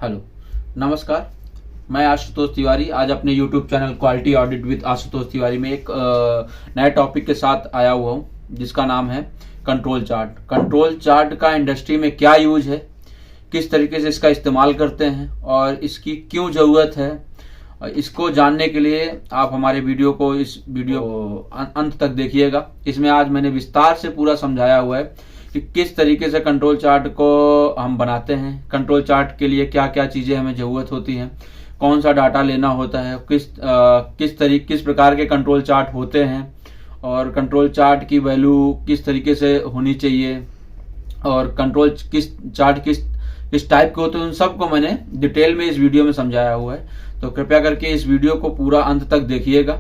Hello, नमस्कार। मैं आशुतोष तिवारी आज अपने YouTube channel quality audit with Ashutosh Tiwari में एक नए टॉपिक के साथ आया हुआ हूँ जिसका नाम है कंट्रोल चार्ट। कंट्रोल चार्ट का इंडस्ट्री में क्या यूज है, किस तरीके से इसका इस्तेमाल करते हैं और इसकी क्यों ज़रूरत है, इसको जानने के लिए आप हमारे इस वीडियो को अंत तक देखिएगा। इसमें आज मैंने विस्तार से पूरा समझाया हुआ है कि किस तरीके से कंट्रोल चार्ट को हम बनाते हैं, कंट्रोल चार्ट के लिए क्या क्या चीज़ें हमें ज़रूरत होती हैं, कौन सा डाटा लेना होता है, किस प्रकार के कंट्रोल चार्ट होते हैं और कंट्रोल चार्ट की वैल्यू किस तरीके से होनी चाहिए और कंट्रोल किस टाइप के होते हैं, उन सबको मैंने डिटेल में इस वीडियो में समझाया हुआ है। तो कृपया करके इस वीडियो को पूरा अंत तक देखिएगा,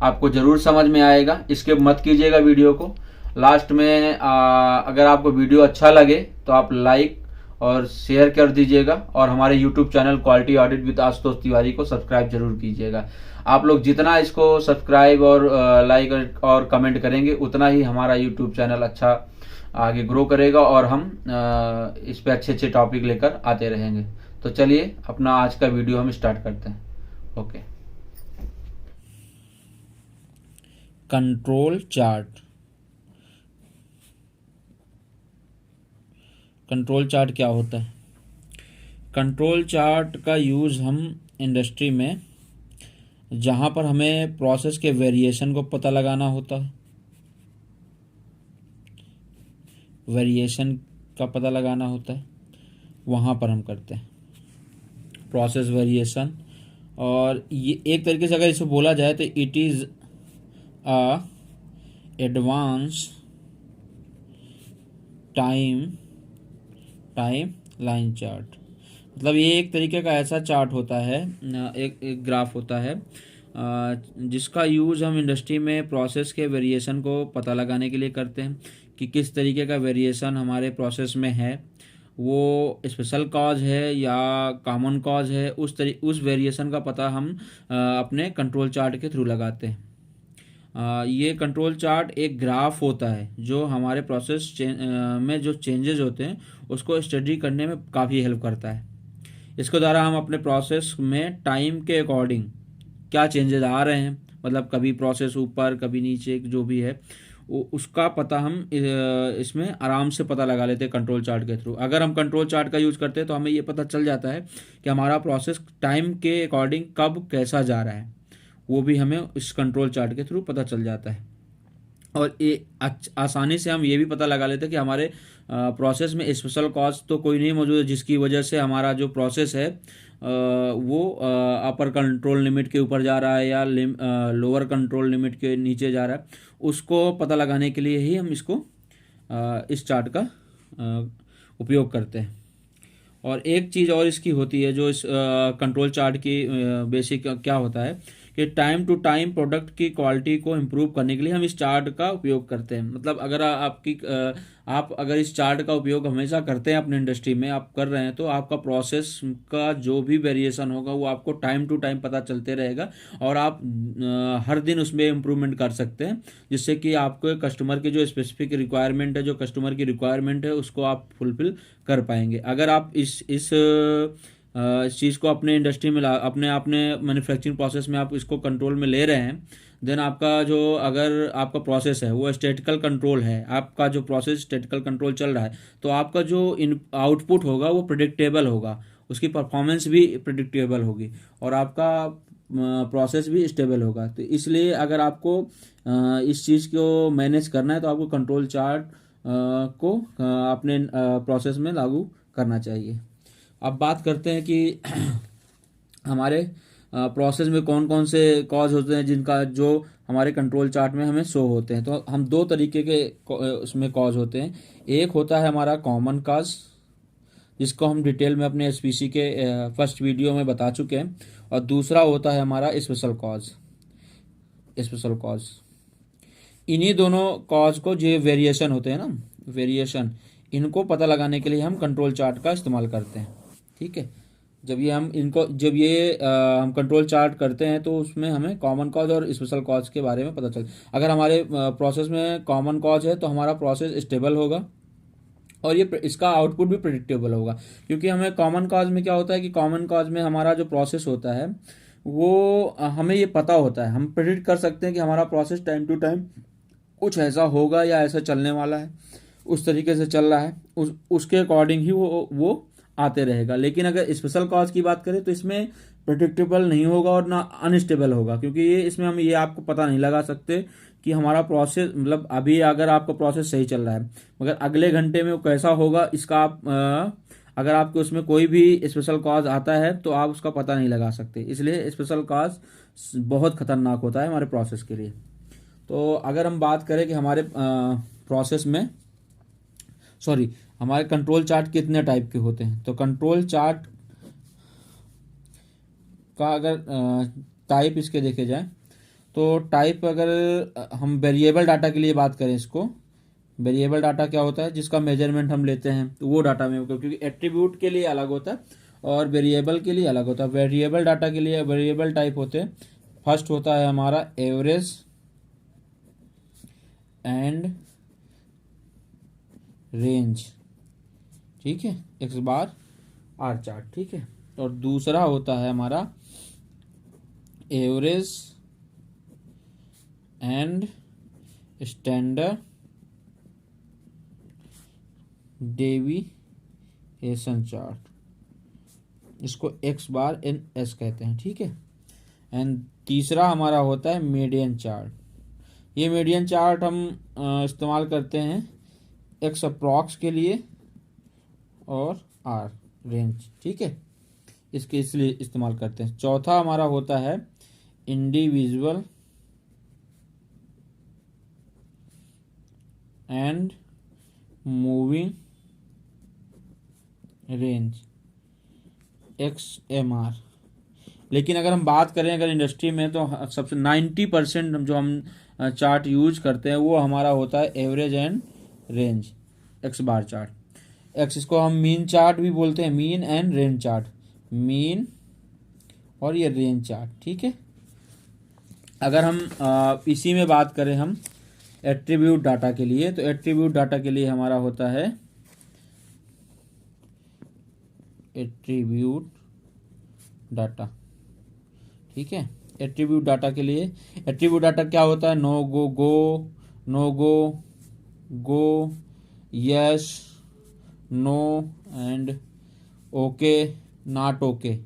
आपको जरूर समझ में आएगा। स्किप मत कीजिएगा वीडियो को। लास्ट में अगर आपको वीडियो अच्छा लगे तो आप लाइक और शेयर कर दीजिएगा और हमारे YouTube channel quality audit with Ashutosh Tiwari को सब्सक्राइब जरूर कीजिएगा। आप लोग जितना इसको सब्सक्राइब और लाइक और कमेंट करेंगे उतना ही हमारा YouTube चैनल अच्छा आगे ग्रो करेगा और हम इस पे अच्छे अच्छे टॉपिक लेकर आते रहेंगे। तो चलिए अपना आज का वीडियो हम स्टार्ट करते हैं। Okay. Control chart. Control chart क्या होता है? कंट्रोल चार्ट का यूज़ हम इंडस्ट्री में जहाँ पर हमें प्रोसेस के वेरिएशन को पता लगाना होता है, वेरिएशन का पता लगाना होता है, वहाँ पर हम करते हैं प्रोसेस वेरिएशन। और ये एक तरीके से अगर इसे बोला जाए तो it is a advance time line chart. मतलब ये एक तरीके का ऐसा चार्ट होता है, एक ग्राफ होता है जिसका यूज़ हम इंडस्ट्री में प्रोसेस के वेरिएशन को पता लगाने के लिए करते हैं कि किस तरीके का वेरिएशन हमारे प्रोसेस में है, वो स्पेशल कॉज है या कॉमन कॉज है। उस वेरिएशन का पता हम अपने कंट्रोल चार्ट के थ्रू लगाते हैं। ये कंट्रोल चार्ट एक ग्राफ होता है जो हमारे प्रोसेस में जो चेंजेस होते हैं उसको स्टडी करने में काफ़ी हेल्प करता है। इसके द्वारा हम अपने प्रोसेस में टाइम के अकॉर्डिंग क्या चेंजेस आ रहे हैं, मतलब कभी प्रोसेस ऊपर कभी नीचे जो भी है उसका पता हम इसमें आराम से पता लगा लेते हैं कंट्रोल चार्ट के थ्रू। अगर हम कंट्रोल चार्ट का यूज़ करते हैं तो हमें ये पता चल जाता है कि हमारा प्रोसेस टाइम के अकॉर्डिंग कब कैसा जा रहा है, वो भी हमें इस कंट्रोल चार्ट के थ्रू पता चल जाता है। और ये आसानी से हम ये भी पता लगा लेते हैं कि हमारे प्रोसेस में स्पेशल कॉज तो कोई नहीं मौजूद है जिसकी वजह से हमारा जो प्रोसेस है वो अपर कंट्रोल लिमिट के ऊपर जा रहा है या लोअर कंट्रोल लिमिट के नीचे जा रहा है। उसको पता लगाने के लिए ही हम इसको इस चार्ट का उपयोग करते हैं। और एक चीज़ और इसकी होती है जो इस कंट्रोल चार्ट की बेसिक क्या होता है कि टाइम टू टाइम प्रोडक्ट की क्वालिटी को इम्प्रूव करने के लिए हम इस चार्ट का उपयोग करते हैं। मतलब अगर आप अगर इस चार्ट का उपयोग हमेशा करते हैं अपने इंडस्ट्री में आप कर रहे हैं तो आपका प्रोसेस का जो भी वेरिएशन होगा वो आपको टाइम टू टाइम पता चलते रहेगा और आप हर दिन उसमें इम्प्रूवमेंट कर सकते हैं, जिससे कि आपको कस्टमर की जो स्पेसिफिक रिक्वायरमेंट है, जो कस्टमर की रिक्वायरमेंट है उसको आप फुलफिल कर पाएंगे। अगर आप इस चीज़ को अपने इंडस्ट्री में अपने मैन्युफैक्चरिंग प्रोसेस में आप इसको कंट्रोल में ले रहे हैं, देन आपका जो अगर आपका प्रोसेस है वो स्टैटिकल कंट्रोल है, आपका जो प्रोसेस स्टैटिकल कंट्रोल चल रहा है तो आपका जो आउटपुट होगा वो प्रेडिक्टेबल होगा, उसकी परफॉर्मेंस भी प्रेडिक्टेबल होगी और आपका प्रोसेस भी स्टेबल होगा। तो इसलिए अगर आपको इस चीज़ को मैनेज करना है तो आपको कंट्रोल चार्ट को अपने प्रोसेस में लागू करना चाहिए। अब बात करते हैं कि हमारे प्रोसेस में कौन कौन से कॉज होते हैं जिनका जो हमारे कंट्रोल चार्ट में हमें शो होते हैं। तो हम दो तरीके के उसमें कॉज होते हैं। एक होता है हमारा कॉमन कॉज जिसको हम डिटेल में अपने एसपीसी के फर्स्ट वीडियो में बता चुके हैं, और दूसरा होता है हमारा स्पेशल कॉज। इन्हीं दोनों कॉज को जो वेरिएशन होते हैं ना, वेरिएशन, इनको पता लगाने के लिए हम कंट्रोल चार्ट का इस्तेमाल करते हैं। ठीक है, जब हम कंट्रोल चार्ट करते हैं तो उसमें हमें कॉमन कॉज और स्पेशल कॉज के बारे में पता चल। अगर हमारे प्रोसेस में कॉमन कॉज है तो हमारा प्रोसेस स्टेबल होगा और ये इसका आउटपुट भी प्रेडिक्टेबल होगा, क्योंकि हमें कॉमन कॉज में क्या होता है कि कॉमन कॉज में हमारा जो प्रोसेस होता है वो हमें ये पता होता है, हम प्रेडिक्ट कर सकते हैं कि हमारा प्रोसेस टाइम टू टाइम कुछ ऐसा होगा या ऐसा चलने वाला है, उस तरीके से चल रहा है, उसके अकॉर्डिंग ही वो आते रहेगा। लेकिन अगर स्पेशल कॉज की बात करें तो इसमें प्रेडिक्टेबल नहीं होगा और ना अनस्टेबल होगा, क्योंकि ये इसमें हम ये आपको पता नहीं लगा सकते कि हमारा प्रोसेस, मतलब अभी अगर आपका प्रोसेस सही चल रहा है मगर अगले घंटे में वो कैसा होगा इसका आप अगर आपके उसमें कोई भी स्पेशल कॉज आता है तो आप उसका पता नहीं लगा सकते। इसलिए स्पेशल कॉज बहुत खतरनाक होता है हमारे प्रोसेस के लिए। तो अगर हम बात करें कि हमारे प्रोसेस में हमारे कंट्रोल चार्ट कितने टाइप के होते हैं, तो कंट्रोल चार्ट का अगर टाइप इसके देखे जाए तो टाइप, अगर हम वेरिएबल डाटा के लिए बात करें, इसको वेरिएबल डाटा क्या होता है, जिसका मेजरमेंट हम लेते हैं तो वो डाटा में, क्योंकि एट्रीब्यूट के लिए अलग होता है और वेरिएबल के लिए अलग होता है। वेरिएबल डाटा के लिए वेरिएबल टाइप होते हैं, फर्स्ट होता है हमारा एवरेज एंड रेंज, ठीक है, एक्स बार आर चार्ट, ठीक है। और दूसरा होता है हमारा average and standard deviation chart, इसको एक्स बार एन एस कहते हैं, ठीक है। एंड तीसरा हमारा होता है मीडियन चार्ट। ये मीडियन चार्ट हम इस्तेमाल करते हैं एक्स अप्रॉक्स के लिए और आर रेंज, ठीक है, इसके इसलिए इस्तेमाल करते हैं। चौथा हमारा होता है individual and moving range, X M R. लेकिन अगर हम बात करें अगर इंडस्ट्री में तो सबसे 90% जो हम चार्ट यूज करते हैं वो हमारा होता है average and range x bar chart. X इसको हम मीन चार्ट भी बोलते हैं, mean and range chart, mean और ये रेंज चार्ट, ठीक है। अगर हम इसी में बात करें हम एट्रीब्यूट डाटा के लिए, तो एट्रीब्यूट डाटा के लिए हमारा होता है एट्रीब्यूट डाटा, ठीक है। एट्रीब्यूट डाटा के लिए एट्रीब्यूट डाटा क्या होता है, no go go, no go go, yes no and okay not okay.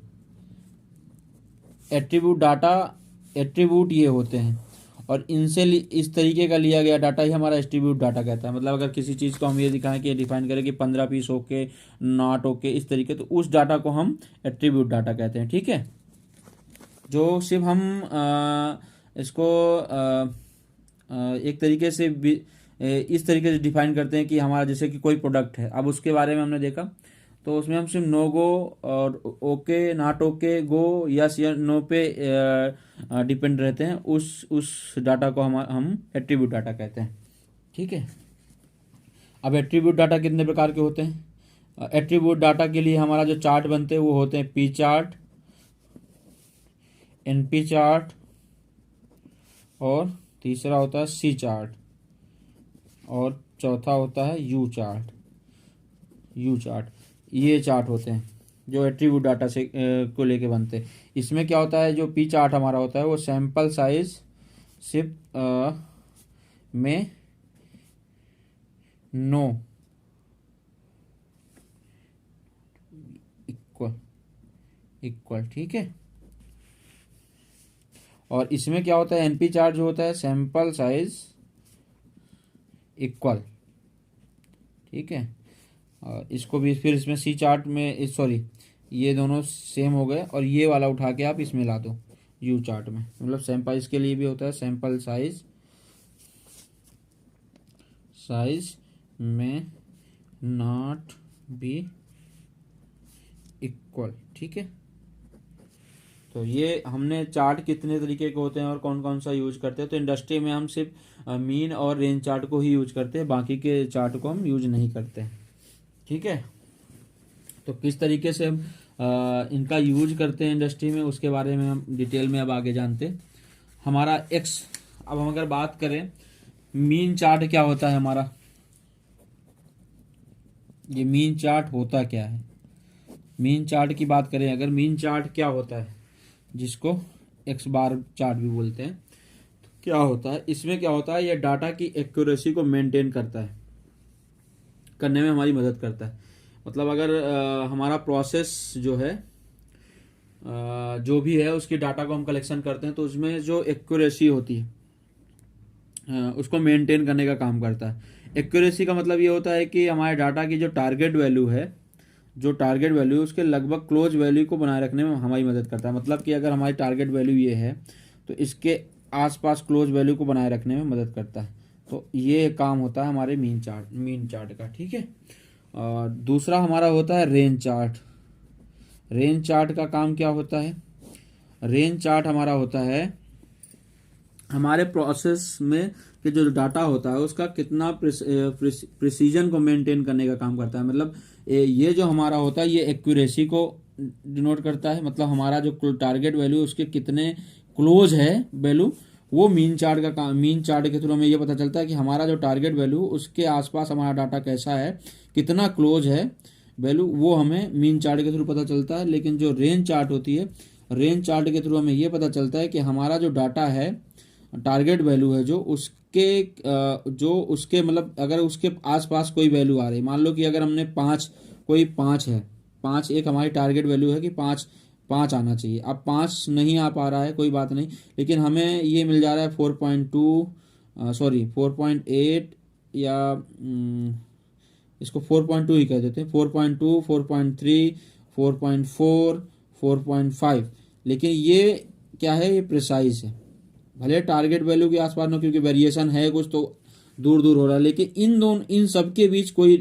Attribute data, attribute ये होते हैं और इनसे इस तरीके का लिया गया डाटा ही हमारा एट्रीब्यूट डाटा कहता है। मतलब अगर किसी चीज़ को हम ये दिखाएं कि डिफाइन करें कि 15 पीस ओके नॉट ओके इस तरीके, तो उस डाटा को हम एट्रीब्यूट डाटा कहते हैं, ठीक है। जो सिर्फ हम इसको एक तरीके से इस तरीके से डिफाइन करते हैं कि हमारा जैसे कि कोई प्रोडक्ट है, अब उसके बारे में हमने देखा तो उसमें हम सिर्फ नो गो और okay not okay go yes या नो पे डिपेंड रहते हैं, उस डाटा को हम एट्रीब्यूट डाटा कहते हैं, ठीक है। अब एट्रीब्यूट डाटा कितने प्रकार के होते हैं, एट्रीब्यूट डाटा के लिए हमारा जो चार्ट बनते हैं वो होते हैं पी चार्ट, एनपी चार्ट और तीसरा होता है सी चार्ट और चौथा होता है यू चार्ट, यू चार्ट। ये चार्ट होते हैं जो एट्रीब्यूट डाटा से को लेके बनते हैं। इसमें क्या होता है, जो पी चार्ट हमारा होता है वो सैंपल साइज सिर्फ में नो इक्वल, ठीक है। और इसमें क्या होता है, एनपी चार्ट जो होता है सैंपल साइज इक्वल, ठीक है। और इसको भी फिर इसमें सी चार्ट में सॉरी ये दोनों सेम हो गए और ये वाला उठा के आप इसमें ला दो यू चार्ट में, मतलब सैंपल इसके लिए भी होता है सैंपल साइज में नॉट बी इक्वल, ठीक है। तो ये हमने चार्ट कितने तरीके के होते हैं और कौन कौन सा यूज करते हैं, तो इंडस्ट्री में हम सिर्फ मीन और रेंज चार्ट को ही यूज करते हैं, बाकी के चार्ट को हम यूज नहीं करते हैं, ठीक है। तो किस तरीके से हम इनका यूज करते हैं इंडस्ट्री में उसके बारे में हम डिटेल में अब आगे जानते हैं। हमारा एक्स, अब हम अगर बात करें मीन चार्ट क्या होता है हमारा, ये मीन चार्ट होता क्या है। मीन चार्ट की बात करें अगर, मीन चार्ट क्या होता है, जिसको एक्स बार चार्ट भी बोलते हैं, तो क्या होता है इसमें, क्या होता है, ये डाटा की एक्यूरेसी को मेंटेन करता है, करने में हमारी मदद करता है। मतलब अगर हमारा प्रोसेस जो है, जो भी है उसकी डाटा को हम कलेक्शन करते हैं, तो उसमें जो एक्यूरेसी होती है उसको मेंटेन करने का काम करता है। एक्यूरेसी का मतलब ये होता है कि हमारे डाटा की जो टारगेट वैल्यू है, जो टारगेट वैल्यू उसके लगभग क्लोज वैल्यू को बनाए रखने में हमारी मदद करता है। मतलब कि अगर हमारी टारगेट वैल्यू ये है तो इसके आसपास क्लोज वैल्यू को बनाए रखने में मदद करता है। तो ये काम होता है हमारे मीन चार्ट का, ठीक है। और दूसरा हमारा होता है रेंज चार्ट। रेंज चार्ट का काम क्या होता है। रेंज चार्ट हमारा होता है हमारे प्रोसेस में कि जो डाटा होता है उसका कितना प्रिसीजन को मेंटेन करने का काम करता है। मतलब ये जो हमारा होता है ये एक्यूरेसी को डिनोट करता है। मतलब हमारा जो टारगेट वैल्यू उसके कितने क्लोज है वैल्यू, वो मीन चार्ट का काम, मीन चार्ट के थ्रू हमें ये पता चलता है कि हमारा जो टारगेट वैल्यू उसके आसपास हमारा डाटा कैसा है, कितना क्लोज है वैल्यू, वो हमें मीन चार्ट के थ्रू पता चलता है। लेकिन जो रेंज चार्ट होती है, रेंज चार्ट के थ्रू हमें ये पता चलता है कि हमारा जो डाटा है, टारगेट वैल्यू है, जो उसके मतलब अगर उसके आसपास कोई वैल्यू आ रही, मान लो कि अगर हमने पाँच है, पाँच एक हमारी टारगेट वैल्यू है कि पाँच पाँच आना चाहिए। अब पाँच नहीं आ पा रहा है, कोई बात नहीं, लेकिन हमें ये मिल जा रहा है 4.2, सॉरी 4.8, या इसको 4.2 ही कह देते हैं, 4.2, 4.3, 4.4, 4.5। लेकिन ये क्या है, ये प्रिसाइज है, भले टारगेट वैल्यू के आसपास ना, क्योंकि वेरिएशन है कुछ तो दूर दूर हो रहा है, लेकिन इन सब के बीच कोई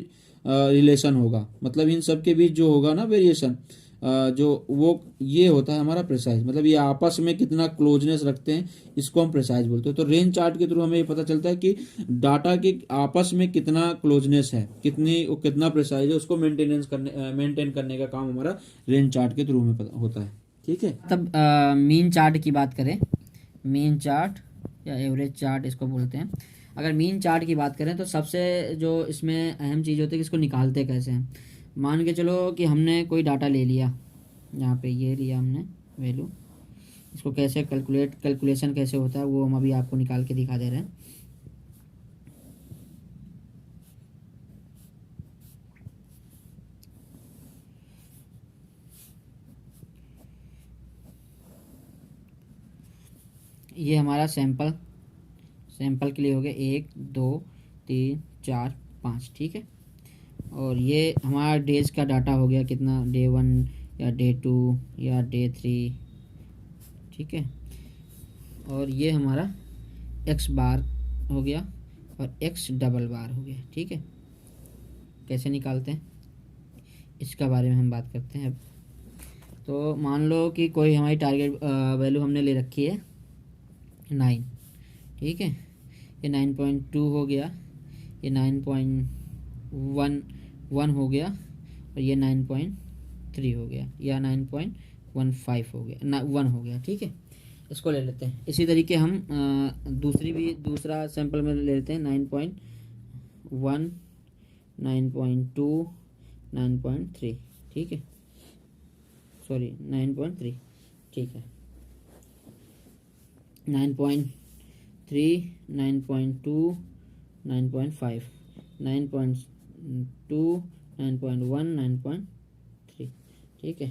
रिलेशन होगा। मतलब इन सब के बीच जो होगा ना वेरिएशन, जो वो ये होता है हमारा प्रिसाइज। मतलब ये आपस में कितना क्लोजनेस रखते हैं, इसको हम प्रिसाइज बोलते हैं। तो रेंज चार्ट के थ्रू हमें ये पता चलता है कि डाटा के आपस में कितना क्लोजनेस है, कितना प्रिसाइज है, उसको मेंटेन करने का काम हमारा रेंज चार्ट के थ्रू में होता है, ठीक है। तब मीन चार्ट की बात करें, मीन चार्ट या एवरेज चार्ट इसको बोलते हैं। अगर मीन चार्ट की बात करें तो सबसे जो इसमें अहम चीज़ होती है कि इसको निकालते कैसे हैं। मान के चलो कि हमने कोई डाटा ले लिया, यहाँ पे ये लिया हमने वैल्यू, इसको कैसे कैलकुलेशन कैसे होता है वो हम अभी आपको निकाल के दिखा दे रहे हैं। ये हमारा सैंपल के लिए हो गया 1 2 3 4 5, ठीक है। और ये हमारा डेज का डाटा हो गया कितना, डे 1 या डे 2 या डे 3, ठीक है। और ये हमारा एक्स बार हो गया और एक्स डबल बार हो गया, ठीक है। कैसे निकालते हैं इसका बारे में हम बात करते हैं अब। तो मान लो कि कोई हमारी टारगेट वैल्यू हमने ले रखी है 9, ठीक है। ये 9.2 हो गया, ये 9.11 हो गया, और ये 9.3 हो गया, या 9.15 हो गया, 1 हो गया, ठीक है। इसको ले लेते हैं। इसी तरीके हम दूसरा सैंपल में ले लेते हैं 9.1, 9.2, 9.3, ठीक है, सॉरी 9.3, ठीक है। 9.3, 9.2, 9.5, 9.2, 9.1, 9.3, ठीक है।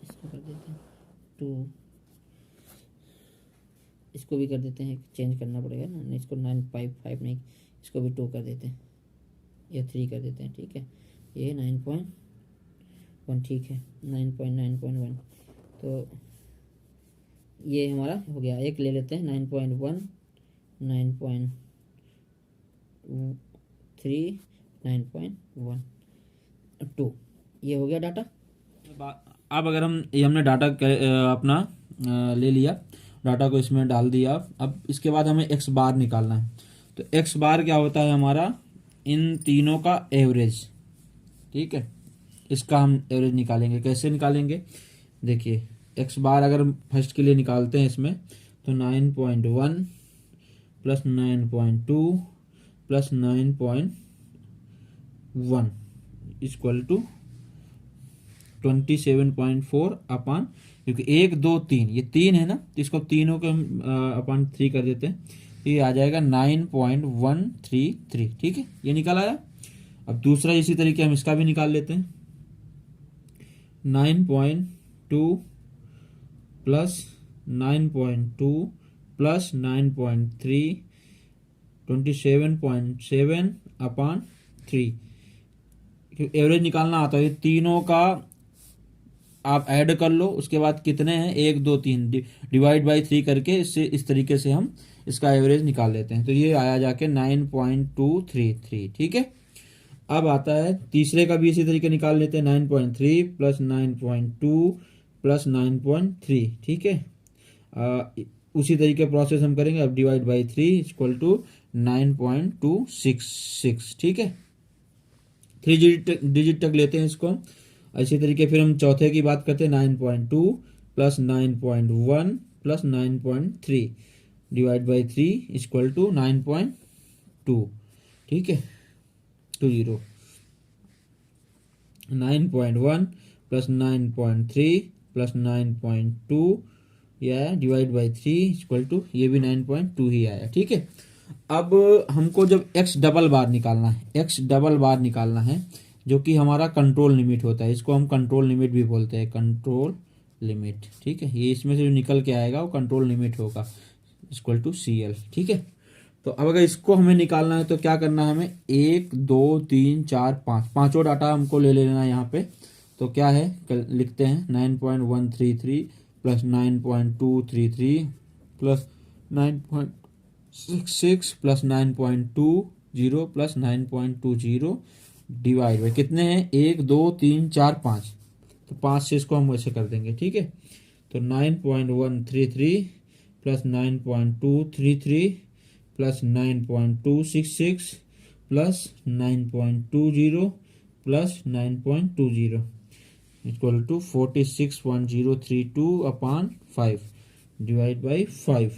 इसको कर देते हैं 2, इसको भी कर देते हैं, चेंज करना पड़ेगा ना, इसको 9.5 नहीं, इसको भी 2 कर देते हैं, या 3 कर देते हैं, ठीक है। ये 9.1, ठीक है, 9.1, तो ये हमारा हो गया। एक ले लेते हैं 9.1, 9.3, 9.2, ये हो गया डाटा। अब अगर हमने डाटा अपना ले लिया, डाटा को इसमें डाल दिया। अब इसके बाद हमें एक्स बार निकालना है। तो एक्स बार क्या होता है हमारा, इन तीनों का एवरेज, ठीक है। इसका हम एवरेज निकालेंगे। कैसे निकालेंगे, देखिए एक्स बार अगर फर्स्ट के लिए निकालते हैं इसमें, तो 9.1, प्लस 9.2 प्लस 9.1 इक्वल टू 27.4 अपान, क्योंकि 1 2 3 ये 3 है ना, तो इसको तीनों के हम अपान 3 कर देते हैं, ये आ जाएगा 9.133। ठीक है, ये निकल आया। अब दूसरा इसी तरीके हम इसका भी निकाल लेते हैं। 9.2 प्लस 9.2 प्लस 9.3 27.7 अपान 3। एवरेज निकालना आता है, तीनों का आप ऐड कर लो, उसके बाद कितने हैं 1 2 3 डिवाइड बाई 3 करके इससे इस तरीके से हम इसका एवरेज निकाल लेते हैं। तो ये आया जाके 9.233। ठीक है, अब आता है तीसरे का भी इसी तरीके निकाल लेते हैं। 9.3 प्लस 9.2 प्लस 9.3। ठीक है, उसी तरीके प्रोसेस हम करेंगे। अब डिवाइड बाई 3 इक्वल टू 9.266। ठीक है, 3 डिजिट तक लेते हैं इसको। इसी तरीके फिर हम चौथे की बात करते हैं। 9.2 plus 9.1 plus 9.3 divide by 3 equal to 9.2। ठीक है, 20 9.1 प्लस 9.3 प्लस 9.2 या डिवाइड बाई 3 इक्वल टू, ये भी 9.2 ही आया। ठीक है, अब हमको जब x डबल बार निकालना है, x डबल बार निकालना है, जो कि हमारा कंट्रोल लिमिट होता है, इसको हम कंट्रोल लिमिट भी बोलते हैं, कंट्रोल लिमिट। ठीक है, ये इसमें से जो निकल के आएगा वो कंट्रोल लिमिट होगा इक्वल टू CL। ठीक है, तो अब अगर इसको हमें निकालना है तो क्या करना है हमें, 1 2 3 4 5 पाँचों डाटा हमको ले लेना है यहाँ पे। तो क्या है, लिखते हैं 9.133 plus 9.233 plus 9.66 plus 9.20 plus 9.20 divide by कितने हैं 1 2 3 4 5, तो 5 से इसको हम वैसे कर देंगे। ठीक है, तो 9.133 plus 9.233 plus 9.266 plus 9.20 plus 9.20 equal to 46.032 upon 5 divide by 5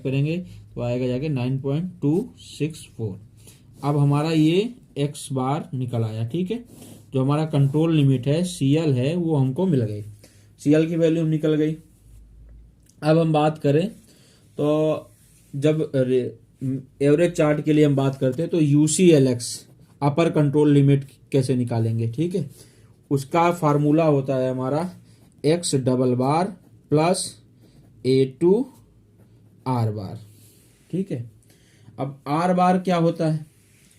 करेंगे तो आएगा जाके 9.264। अब हमारा ये x बार निकल आया। ठीक है, जो हमारा कंट्रोल लिमिट है CL है वो हमको मिल गई, CL की वैल्यू निकल गई। अब हम बात करें तो जब एवरेज चार्ट के लिए हम बात करते हैं तो UCLX अपर कंट्रोल लिमिट कैसे निकालेंगे। ठीक है, उसका फार्मूला होता है हमारा x डबल बार प्लस A2 R बार। ठीक है, अब R बार क्या होता है,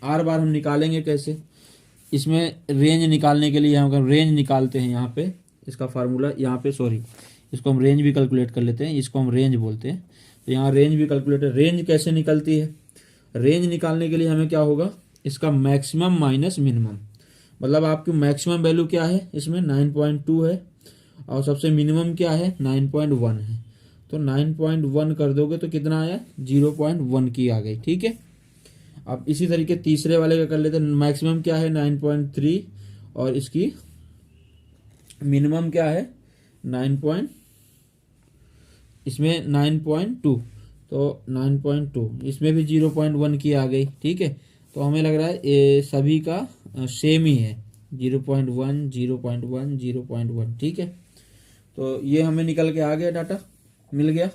R बार हम निकालेंगे कैसे, इसमें रेंज निकालने के लिए हम रेंज निकालते हैं यहाँ पे, इसका फार्मूला यहाँ पे, सॉरी इसको हम रेंज भी कैलकुलेट कर लेते हैं, इसको हम रेंज बोलते हैं। तो यहाँ रेंज भी कैलकुलेटर, रेंज कैसे निकलती है, रेंज निकालने के लिए हमें क्या होगा, इसका मैक्सिमम माइनस मिनिमम, मतलब आपकी मैक्सिमम वैल्यू क्या है इसमें 9.2 है और सबसे मिनिमम क्या है 9.1 है, तो 9.1 कर दोगे तो कितना आया 0.1 की आ गई। ठीक है, अब इसी तरीके तीसरे वाले का कर लेते हैं। मैक्सिमम क्या है 9.3 और इसकी मिनिमम क्या है 9. इसमें 9.2, तो 9.2 इसमें भी 0.1 की आ गई। ठीक है, तो हमें लग रहा है ये सभी का सेम ही है 0.1 0.1 0.1। ठीक है, तो ये हमें निकल के आ गया, डाटा मिल गया।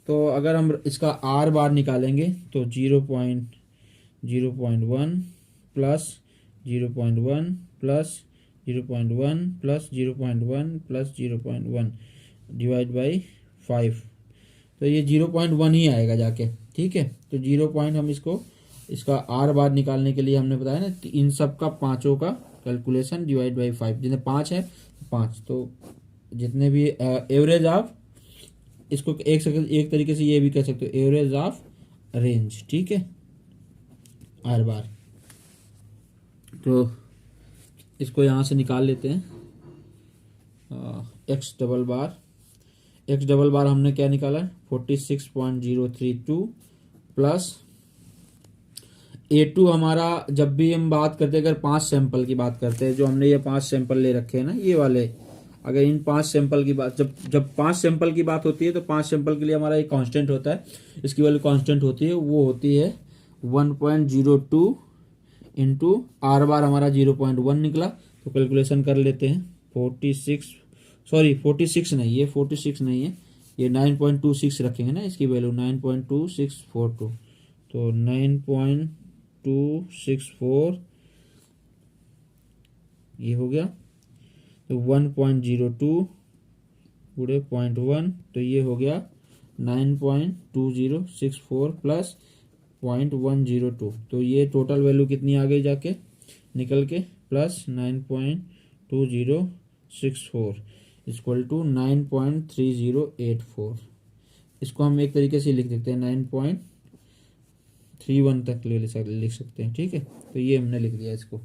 तो अगर हम इसका R बार निकालेंगे तो 0.1 plus 0.1 plus 0.1 plus 0.1 plus 0.1 divide by 5, तो ये 0.1 ही आएगा जाके। ठीक है, तो 0. हम इसका R बार निकालने के लिए हमने बताया ना, इन सब का पाँचों का कैलकुलेशन डिवाइड बाई 5, जितने 5 है 5, तो जितने भी एवरेज ऑफ, इसको एक तरीके से ये भी कह सकते हो एवरेज ऑफ रेंज। ठीक है, R बार, तो इसको यहाँ से निकाल लेते हैं। x डबल बार हमने क्या निकाला 46.032 प्लस A2 हमारा, जब भी हम बात करते हैं अगर 5 सैंपल की बात करते हैं, जो हमने ये 5 सैंपल ले रखे हैं ना ये वाले, अगर इन 5 सैंपल की बात, जब 5 सैंपल की बात होती है तो 5 सैंपल के लिए हमारा एक कांस्टेंट होता है, इसकी वैल्यू कांस्टेंट होती है, वो होती है 1.02 इंटू आर बार, हमारा 0.1 निकला। तो कैलकुलेशन कर लेते हैं। 46 नहीं, ये 46 नहीं है, ये 9.26 रखेंगे ना, इसकी वैल्यू 9.2642, तो 9.264 ये हो गया। तो 1.02 पूरे 0.1, तो ये हो गया 9.2064 प्लस 0.102, तो ये टोटल वैल्यू कितनी आ गई जाके निकल के, प्लस 9.2064 इक्वल टू 9.3084। इसको हम एक तरीके से लिख सकते हैं 9.31 तक लिख सकते हैं, ठीक है। तो ये हमने लिख दिया इसको,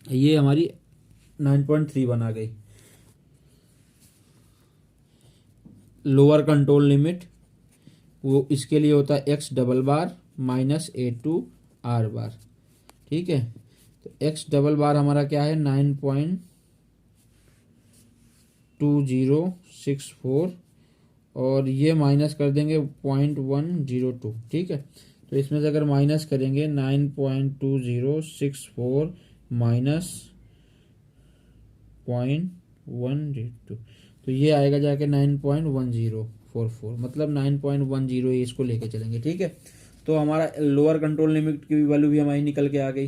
ये हमारी 9.31 आ गई। लोअर कंट्रोल लिमिट वो इसके लिए होता है x डबल बार माइनस A2 R बार, ठीक है। तो x डबल बार हमारा क्या है 9.2064 और ये माइनस कर देंगे 0.102, ठीक है। तो इसमें से अगर माइनस करेंगे 9.2064 माइनस 0.102, तो ये आएगा जाके 9.1044, मतलब 9.10 इसको लेके चलेंगे, ठीक है। तो हमारा लोअर कंट्रोल लिमिट की वैल्यू भी हमारी निकल के आ गई।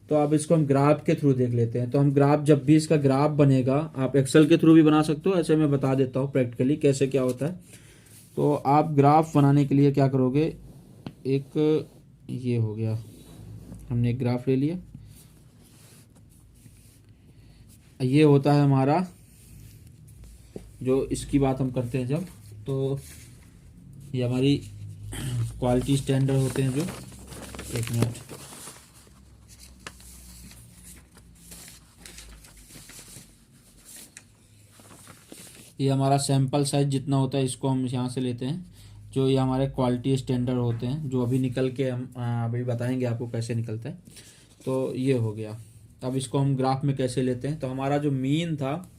तो अब इसको हम ग्राफ के थ्रू देख लेते हैं। तो हम ग्राफ, जब भी इसका ग्राफ बनेगा, आप एक्सेल के थ्रू भी बना सकते हो, ऐसे मैं बता देता हूँ प्रैक्टिकली कैसे क्या होता है। तो आप ग्राफ बनाने के लिए क्या करोगे, एक ये हो गया, हमने एक ग्राफ ले लिया, ये होता है हमारा, जो इसकी बात हम करते हैं जब, तो ये हमारी क्वालिटी स्टैंडर्ड होते हैं जो, एक मिनट, ये हमारा सैंपल साइज जितना होता है इसको हम यहाँ से लेते हैं, जो ये हमारे क्वालिटी स्टैंडर्ड होते हैं, जो अभी निकल के हम अभी बताएंगे आपको कैसे निकलता है। तो ये हो गया। अब इसको हम ग्राफ में कैसे लेते हैं, तो हमारा जो मीन था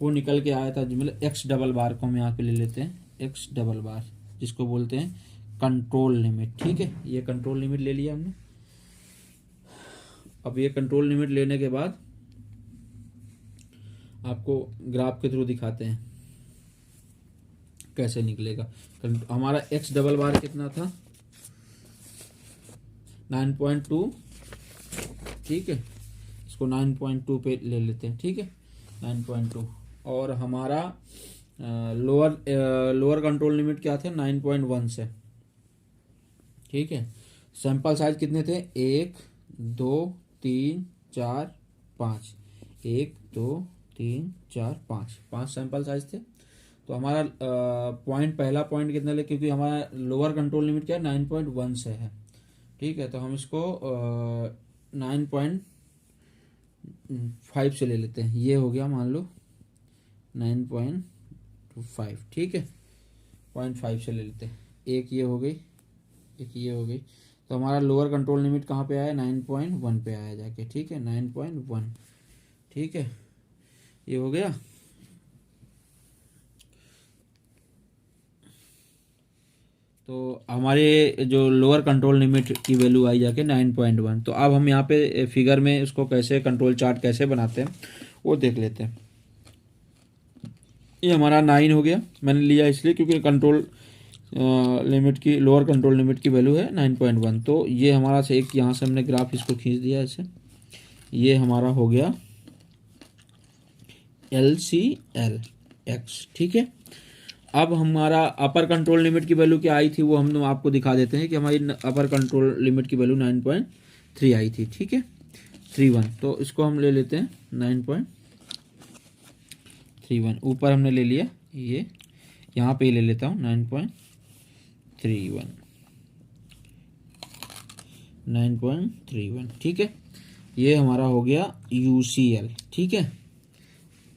वो निकल के आया था, मतलब एक्स डबल बार को हम यहाँ पे ले लेते हैं, एक्स डबल बार जिसको बोलते हैं कंट्रोल लिमिट, ठीक है। ये कंट्रोल लिमिट ले लिया हमने। अब ये कंट्रोल लिमिट लेने के बाद आपको ग्राफ के थ्रू दिखाते हैं कैसे निकलेगा। हमारा एक्स डबल बार कितना था 9.2, ठीक है, इसको 9.2 पे ले लेते हैं, ठीक है, 9.2। और हमारा लोअर कंट्रोल लिमिट क्या थे 9.1 से, ठीक है। सैंपल साइज कितने थे 1 2 3 4 5, 1 2 3 4 5, 5 सैंपल साइज थे। तो हमारा पॉइंट, पहला पॉइंट कितना ले, क्योंकि हमारा लोअर कंट्रोल लिमिट क्या है 9.1 से है, ठीक है। तो हम इसको 9.5 से ले लेते हैं, ये हो गया मान लो 9.25, ठीक है, 0.5 से ले लेते हैं। एक ये हो गई, एक ये हो गई। तो हमारा लोअर कंट्रोल लिमिट कहाँ पे आया 9.1 पे आया जाके, ठीक है, 9.1, ठीक है, ये हो गया। तो हमारे जो लोअर कंट्रोल लिमिट की वैल्यू आई जाके 9.1। तो अब हम यहाँ पे फिगर में इसको कैसे कंट्रोल चार्ट कैसे बनाते हैं वो देख लेते हैं। ये हमारा 9 हो गया, मैंने लिया इसलिए क्योंकि कंट्रोल लिमिट की, लोअर कंट्रोल लिमिट की वैल्यू है 9.1। तो ये हमारा से एक यहाँ से हमने ग्राफ इसको खींच दिया ऐसे, ये हमारा हो गया LCLX, ठीक है। अब हमारा अपर कंट्रोल लिमिट की वैल्यू क्या आई थी वो हम आपको दिखा देते हैं कि हमारी अपर कंट्रोल लिमिट की वैल्यू 9.3 आई थी, ठीक है, 31। तो इसको हम ले लेते हैं 9.31, ऊपर हमने ले लिया, ये यहाँ पे ही ले लेता हूँ 9.31, ठीक है। ये हमारा हो गया UCL, ठीक है,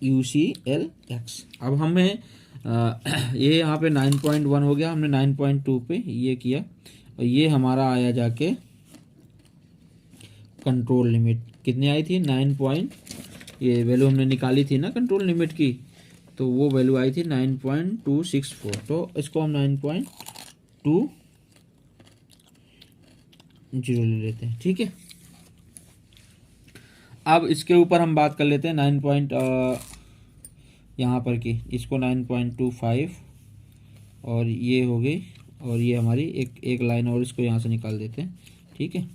UCLX। अब हमें ये यहाँ पे 9.1 हो गया, हमने 9.2 पे ये किया, और ये हमारा आया जाके कंट्रोल लिमिट कितनी आई थी 9.3, ये वैल्यू हमने निकाली थी ना कंट्रोल लिमिट की, तो वो वैल्यू आई थी 9.264। तो इसको हम 9.20 ले लेते हैं, ठीक है। अब इसके ऊपर हम बात कर लेते हैं 9 यहाँ पर की, इसको 9.25 और ये हो गई, और ये हमारी एक लाइन और इसको यहाँ से निकाल देते हैं, ठीक है।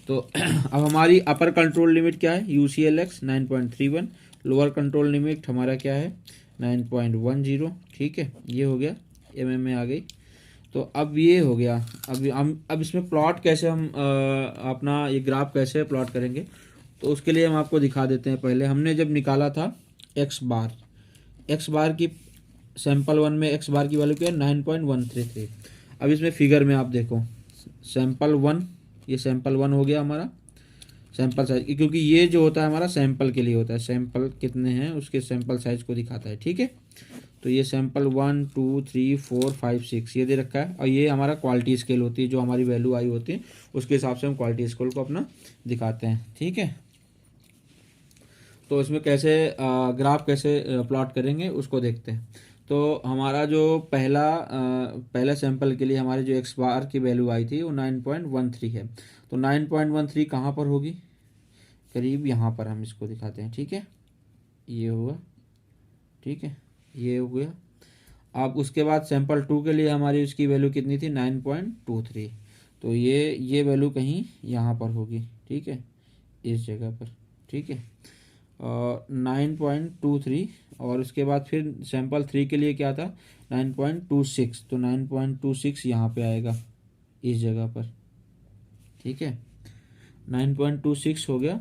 तो अब हमारी अपर कंट्रोल लिमिट क्या है, UCLX 9.31, लोअर कंट्रोल लिमिट हमारा क्या है 9.10, ठीक है। ये हो गया, में आ गई। तो अब ये हो गया, अब इसमें प्लॉट कैसे हम अपना ये ग्राफ कैसे प्लॉट करेंगे, तो उसके लिए हम आपको दिखा देते हैं। पहले हमने जब निकाला था एक्स बार की सैंपल 1 में एक्स बार की वैल्यू क्या है 9.133। अब इसमें फिगर में आप देखो सैंपल 1, ये सैंपल 1 हो गया हमारा सैंपल साइज, क्योंकि ये जो होता है हमारा सैंपल के लिए होता है, सैंपल कितने हैं उसके सैंपल साइज को दिखाता है, ठीक है। तो ये सैंपल 1 2 3 4 5 6 ये दे रखा है, और ये हमारा क्वालिटी स्केल होती है, जो हमारी वैल्यू आई होती है उसके हिसाब से हम क्वालिटी स्केल को अपना दिखाते हैं, ठीक है। तो इसमें कैसे ग्राफ कैसे प्लॉट करेंगे उसको देखते हैं। तो हमारा जो पहला सैंपल के लिए हमारी जो एक्स बार की वैल्यू आई थी वो 9.13 है। तो 9.13 कहाँ पर होगी, करीब यहाँ पर हम इसको दिखाते हैं, ठीक है। ये होगा, ठीक है, ये हो गया। अब उसके बाद सैंपल 2 के लिए हमारी उसकी वैल्यू कितनी थी 9.23। तो ये वैल्यू कहीं यहाँ पर होगी, ठीक है, इस जगह पर, ठीक है। 9.23 और उसके बाद फिर सैंपल 3 के लिए क्या था 9.26। तो 9.26 यहाँ पे आएगा इस जगह पर, ठीक है, 9.26 हो गया।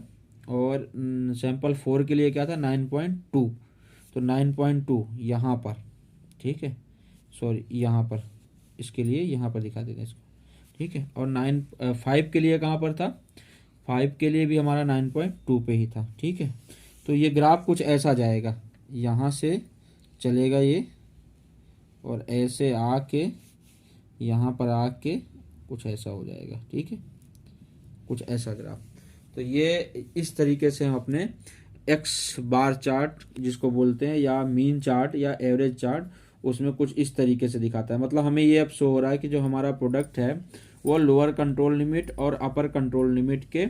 और सैंपल 4 के लिए क्या था 9.2, तो 9.2 यहाँ पर, ठीक है, सॉरी यहाँ पर, इसके लिए यहाँ पर दिखा देते हैं इसको, ठीक है। और 5 के लिए कहाँ पर था, 5 के लिए भी हमारा 9.2 पे ही था, ठीक है। तो ये ग्राफ कुछ ऐसा जाएगा, यहाँ से चलेगा ये और ऐसे आके यहाँ पर आके कुछ ऐसा हो जाएगा, ठीक है, कुछ ऐसा ग्राफ। तो ये इस तरीके से हम अपने एक्स बार चार्ट जिसको बोलते हैं, या मीन चार्ट या एवरेज चार्ट, उसमें कुछ इस तरीके से दिखाता है। मतलब हमें ये अब शो हो रहा है कि जो हमारा प्रोडक्ट है वो लोअर कंट्रोल लिमिट और अपर कंट्रोल लिमिट के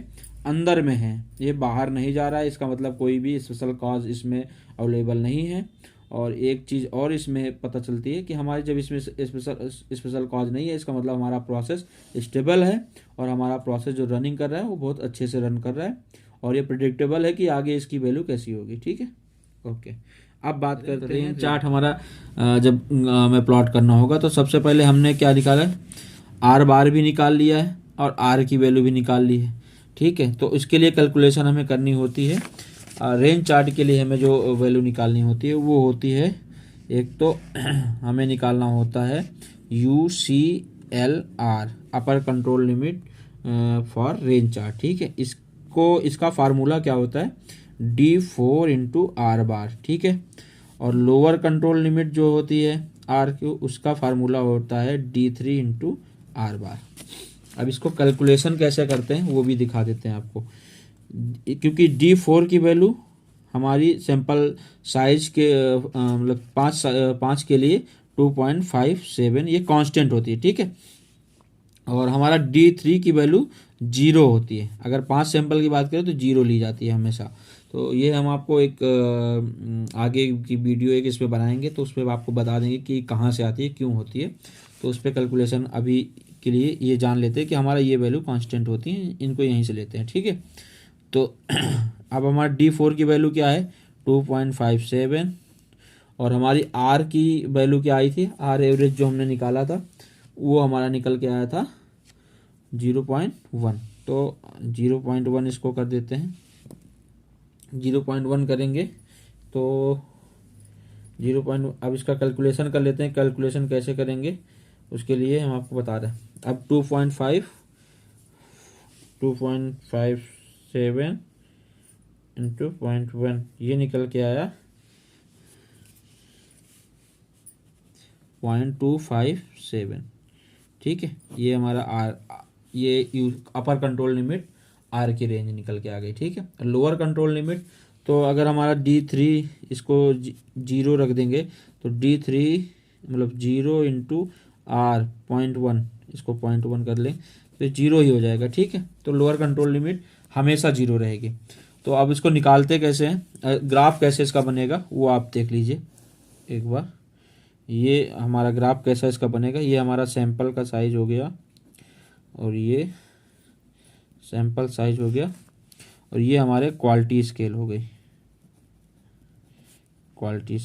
अंदर में है, ये बाहर नहीं जा रहा है। इसका मतलब कोई भी स्पेशल कॉज इसमें अवेलेबल नहीं है। और एक चीज़ और इसमें पता चलती है कि हमारे जब इसमें स्पेशल कॉज नहीं है, इसका मतलब हमारा प्रोसेस स्टेबल है और हमारा प्रोसेस जो रनिंग कर रहा है वो बहुत अच्छे से रन कर रहा है, और ये प्रिडिक्टेबल है कि आगे इसकी वैल्यू कैसी होगी, ठीक है। ओके, अब बात करते हैं चार्ट हमारा जब हमें प्लॉट करना होगा। तो सबसे पहले हमने क्या निकाला है, आर बार भी निकाल लिया है और आर की वैल्यू भी निकाल ली है, ठीक है। तो इसके लिए कैलकुलेशन हमें करनी होती है। रेंज चार्ट के लिए हमें जो वैल्यू निकालनी होती है वो होती है, एक तो हमें निकालना होता है UCLR upper control limit for range chart, ठीक है। इसका फार्मूला क्या होता है D4 इंटू आर बार, ठीक है। और लोअर कंट्रोल लिमिट जो होती है आर की, उसका फार्मूला होता है D3 इंटू आर बार। अब इसको कैलकुलेशन कैसे करते हैं वो भी दिखा देते हैं आपको, क्योंकि D4 की वैल्यू हमारी सैंपल साइज के मतलब 5 के लिए 2.57 ये कांस्टेंट होती है, ठीक है। और हमारा D3 की वैल्यू 0 होती है, अगर 5 सैंपल की बात करें तो 0 ली जाती है हमेशा। तो ये हम आपको एक आगे की वीडियो एक इस पर बनाएंगे, तो उस पर आपको बता देंगे कि कहाँ से आती है, क्यों होती है। तो उस पर कैलकुलेशन अभी के लिए ये जान लेते हैं कि हमारा ये वैल्यू कांस्टेंट होती है, इनको यहीं से लेते हैं, ठीक है। तो अब हमारा D4 की वैल्यू क्या है 2.57, और हमारी आर की वैल्यू क्या आई थी, आर एवरेज जो हमने निकाला था वो हमारा निकल के आया था 0.1। तो 0.1 इसको कर देते हैं, 0.1 करेंगे तो 0. अब इसका कैलकुलेशन कर लेते हैं। कैलकुलेशन कैसे करेंगे उसके लिए हम आपको बता रहे हैं। अब 2.57 इंटू 0.1 ये निकल के आया 0.257, ठीक है। ये हमारा ये अपर कंट्रोल लिमिट आर की रेंज निकल के आ गई, ठीक है। लोअर कंट्रोल लिमिट तो अगर हमारा D3 इसको 0 रख देंगे तो D3 मतलब 0 इंटू R 0.1, इसको 0.1 कर लें तो 0 ही हो जाएगा। ठीक है, तो लोअर कंट्रोल लिमिट हमेशा 0 रहेगी। तो अब इसको निकालते कैसे हैं, ग्राफ कैसे इसका बनेगा वो आप देख लीजिए एक बार। ये हमारा ग्राफ कैसा इसका बनेगा, ये हमारा सैंपल का साइज हो गया और ये सैंपल साइज हो गया और ये हमारे क्वालिटी स्केल हो गई। क्वालिटी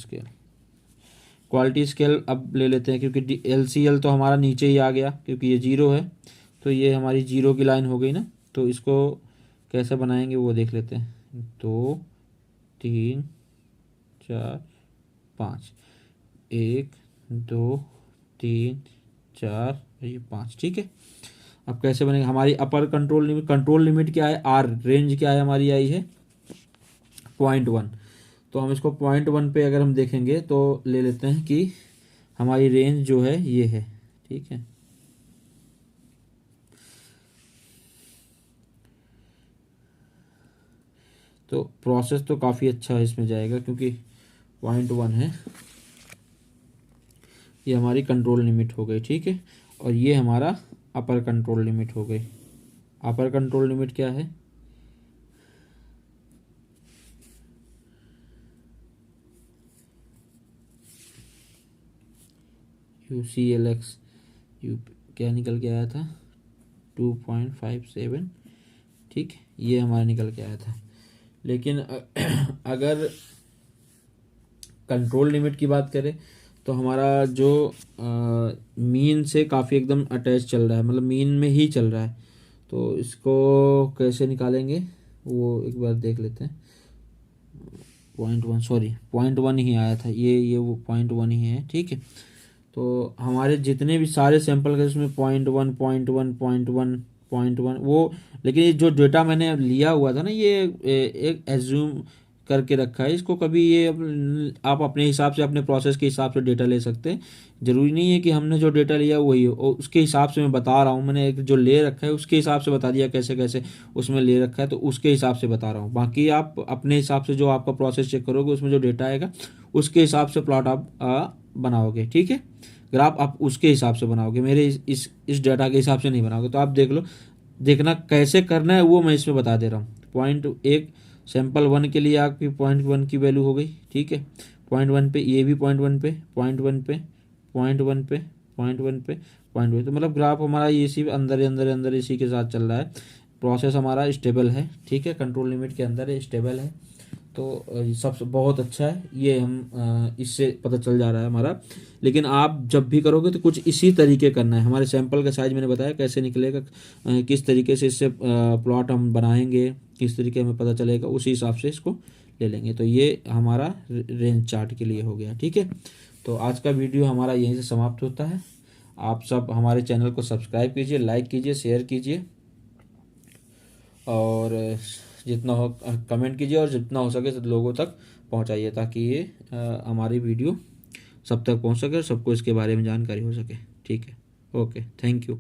स्केल अब ले लेते हैं क्योंकि LCL तो हमारा नीचे ही आ गया क्योंकि ये 0 है, तो ये हमारी 0 की लाइन हो गई ना। तो इसको कैसे बनाएंगे वो देख लेते हैं। 2 3 4 5, 1 2 3 4 ये 5। ठीक है, अब कैसे बनेगा, हमारी अपर कंट्रोल लिमिट क्या है, R रेंज क्या है हमारी आई है 0.1। तो हम इसको 0.1 पे अगर हम देखेंगे तो ले लेते हैं कि हमारी रेंज जो है ये है। ठीक है, तो प्रोसेस तो काफ़ी अच्छा है इसमें जाएगा क्योंकि 0.1 है। ये हमारी कंट्रोल लिमिट हो गई। ठीक है, और ये हमारा अपर कंट्रोल लिमिट हो गई। अपर कंट्रोल लिमिट क्या है, UCLX क्या निकल के आया था 2.57। ठीक, ये हमारा निकल के आया था। लेकिन अगर कंट्रोल लिमिट की बात करें तो हमारा जो मीन से काफ़ी एकदम अटैच चल रहा है, मतलब मीन में ही चल रहा है। तो इसको कैसे निकालेंगे वो एक बार देख लेते हैं। 0.1 ही आया था, ये वो 0.1 ही है। ठीक है, तो हमारे जितने भी सारे सैंपल के उसमें 0.1 वो, लेकिन ये जो डेटा मैंने लिया हुआ था ना ये एक एज्यूम करके रखा है इसको। कभी ये आप अपने हिसाब से अपने प्रोसेस के हिसाब से डेटा ले सकते हैं। ज़रूरी नहीं है कि हमने जो डेटा लिया वही हो, उसके हिसाब से मैं बता रहा हूँ। मैंने एक जो ले रखा है उसके हिसाब से बता दिया कैसे कैसे उसमें ले रखा है, तो उसके हिसाब से बता रहा हूँ। बाकी आप अपने हिसाब से जो आपका प्रोसेस चेक करोगे उसमें जो डेटा आएगा उसके हिसाब से प्लॉट आप बनाओगे। ठीक है, ग्राफ आप उसके हिसाब से बनाओगे, मेरे इस डाटा के हिसाब से नहीं बनाओगे। तो आप देख लो, देखना कैसे करना है वो मैं इसमें बता दे रहा हूँ। 0.1 सैंपल 1 के लिए आपकी 0.1 की वैल्यू हो गई। ठीक है, 0.1 पे ये भी 0.1 पे 0.1 पे 0.1 पे 0.1 पे 0.1। तो मतलब ग्राफ हमारा ये इसी अंदर इसी के साथ चल रहा है। प्रोसेस हमारा स्टेबल है। ठीक है, कंट्रोल लिमिट के अंदर है, स्टेबल है। तो सब बहुत अच्छा है, ये हम इससे पता चल जा रहा है हमारा। लेकिन आप जब भी करोगे तो कुछ इसी तरीके करना है। हमारे सैंपल का साइज मैंने बताया कैसे निकलेगा, किस तरीके से इससे प्लॉट हम बनाएंगे, किस तरीके हमें पता चलेगा, उसी हिसाब से इसको ले लेंगे। तो ये हमारा रेंज चार्ट के लिए हो गया। ठीक है, तो आज का वीडियो हमारा यहीं से समाप्त होता है। आप सब हमारे चैनल को सब्सक्राइब कीजिए, लाइक कीजिए, शेयर कीजिए और जितना हो कमेंट कीजिए और जितना हो सके सब लोगों तक पहुंचाइए ताकि ये हमारी वीडियो सब तक पहुंच सके और सबको इसके बारे में जानकारी हो सके। ठीक है, ओके, थैंक यू।